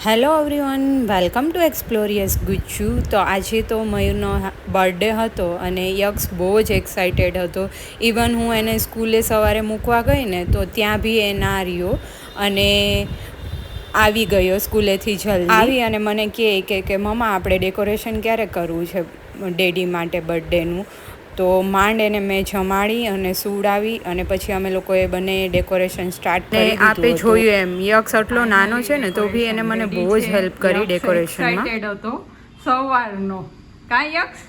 Hello everyone, welcome to Explorious Guchhu. તો આજે તો મયુરનો બર્થડે હતો અને યક્ષ બહુ જ એક્સાઇટેડ હતો. ઇવન હું એને સ્કૂલે સવારે મૂકવા ગઈ ને તો ત્યાં બી એ ના રહ્યો અને આવી ગયો સ્કૂલેથી જલ્દી આવી અને મને કે મમ્મા આપણે ડેકોરેશન ક્યારે કરવું છે ડેડી માટે બર્થડેનું. તો માંડ એને મેં જમાડી અને સુવડાવી અને પછી અમે લોકોએ બંને ડેકોરેશન સ્ટાર્ટ કરી દીધું. આપે જોયું એમ યક્ષ આટલો નાનો છે ને તો બી એને મને બહુ જ હેલ્પ કરી ડેકોરેશનમાં. એક્સાઇટેડ હતો સવારનો. કાંઈ યક્ષ?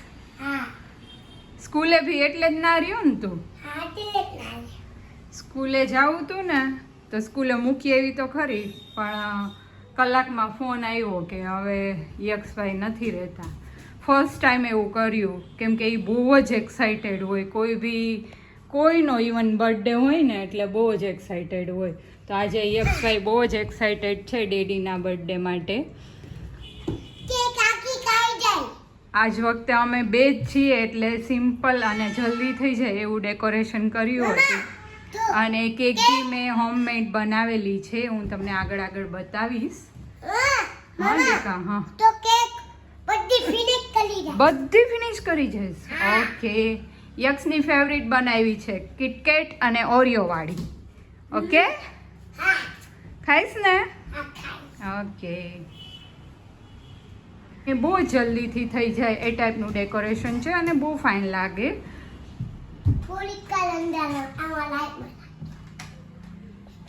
સ્કૂલે બી એટલે જ ના રહ્યો ને તું? સ્કૂલે જાવું તું ને તો સ્કૂલે મૂકી એવી તો ખરી, પણ કલાકમાં ફોન આવ્યો કે હવે યક્ષભાઈ નથી રહેતા. ફર્સ્ટ ટાઈમ એવું કર્યું, કેમ કે એ બહુ જ એક્સાઇટેડ હોય કોઈનો ઇવન બર્થડે હોય ને એટલે બહુ જ એક્સાઇટેડ હોય. તો આજે યક્ષભાઈ બહુ જ એક્સાઇટેડ છે ડેડીના બર્થડે માટે. આજ વખતે અમે બે જ છીએ એટલે સિમ્પલ અને જલ્દી થઈ જાય એવું ડેકોરેશન કર્યું હતું. અને કેક બી મેં હોમમેડ બનાવેલી છે, હું તમને આગળ બતાવીશ. હા લેકા, હા બધી ફિનિશ કરી જઈશ. ઓકે, યક્ષની ફેવરિટ બનાવી છે કિટકેટ અને ઓરિયો વાળી. ઓકે, ખાઈશ ને? ઓકે, એ બહુ જલ્દીથી થઈ જાય એ ટાઈપનું ડેકોરેશન છે અને બહુ ફાઇન લાગે.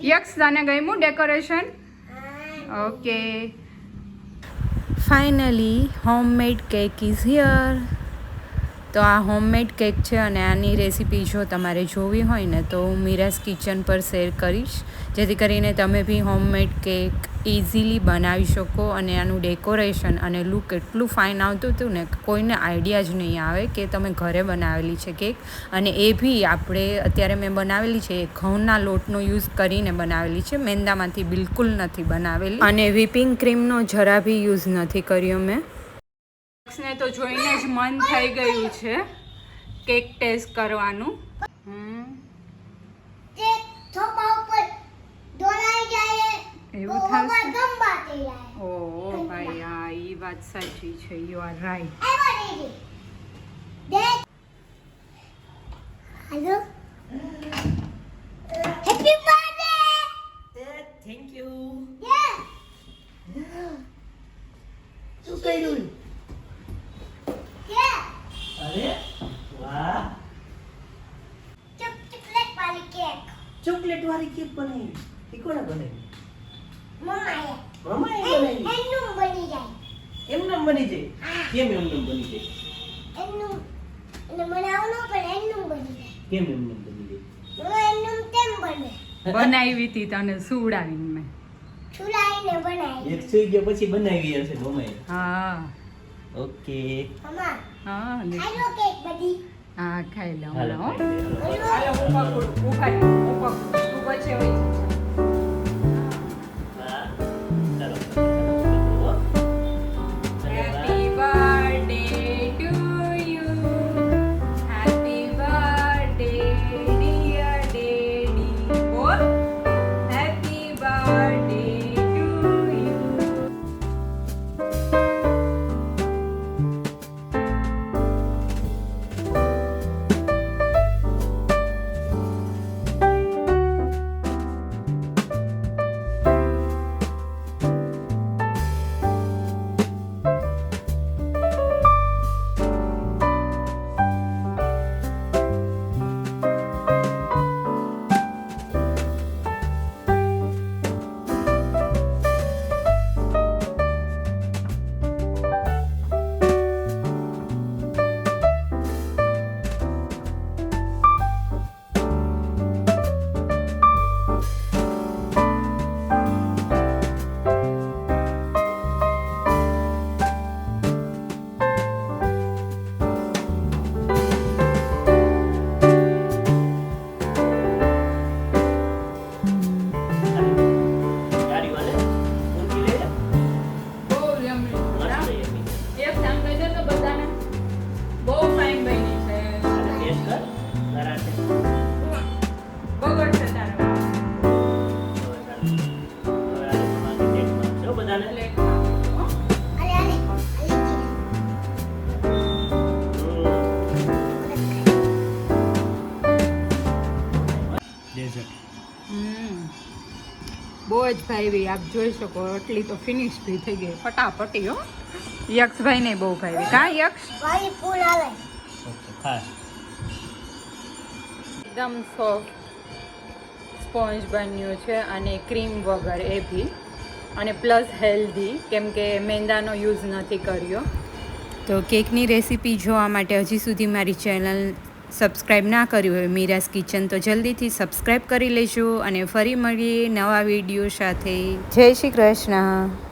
યક્ષ તને ગમ્યું decoration? Okay, finally homemade cake is here. તો આ હોમમેડ કેક છે અને આની રેસીપી જો તમારે જોવી હોય ને તો હું મીરાસ કિચન પર શેર કરીશ, જેથી કરીને તમે બી હોમમેડ કેક ઇઝીલી બનાવી શકો. અને આનું ડેકોરેશન અને લુક એટલું ફાઇન આવતું હતું ને કોઈને આઈડિયા જ નહીં આવે કે તમે ઘરે બનાવેલી છે કેક. અને એ બી અત્યારે મેં બનાવેલી છે એ ઘઉંના લોટનો યુઝ કરીને બનાવેલી છે, મેંદામાંથી બિલકુલ નથી બનાવેલી. અને વ્હીપિંગ ક્રીમનો જરા બી યુઝ નથી કર્યો મેં. ને તો જોઈને જ મન થઈ ગયું છે કેક ટેસ્ટ કરવાનું. એવું થશે? ઓ ભાઈ, હા એ વાત સાચી છે. You are right. Hello, happy birthday. Thank you. શું કર્યું? અરે વાહ, ચોકલેટ વાળી કેક બનાવી. એ કોણે બનાવી? મમ્માએ બનાવી. એમનું બની જાય. એમનું બની જાય? કેમ એમનું બની જાય? એમનું એટલે બનાવવાનું પણ એમનું બની જાય. કેમ એમનું બની જાય? એમનું કેમ બને? બનાવી હતી તને સુવડાવીને મેં. સુવડાવીને બનાવી. એક સુઈ ગયો પછી બનાવી હશે મમ્માએ. હા. ઓકે. મમ્મા. હા. ખાઈ લો કેક બધી. હા ખાઈ લઉં. હાલો હું પકડું તું પછી હોય. ચોકલેટ ખાવું હો. બહુ જ ભાઈ આપ જોઈ શકો એટલી તો ફિનિશ બી થઈ ગઈ ફટાફટી હો. યક્ષભાઈ ને બહુ ભાઈ કા યક્ષ એકદમ સોફ્ટ સ્પોન્જ બન્યું છે અને ક્રીમ વગર એ બી અને પ્લસ હેલ્ધી કેમ કે મેંદાનો યુઝ નથી કર્યો. તો કેકની રેસીપી જોવા માટે હજી સુધી મારી ચેનલ સબસ્ક્રાઈબ ના કર્યું હોય મીરાસ કિચન તો જલ્દીથી સબસ્ક્રાઈબ કરી લેજો અને ફરી મળીએ નવા વિડીયો સાથે. જય શ્રી કૃષ્ણ.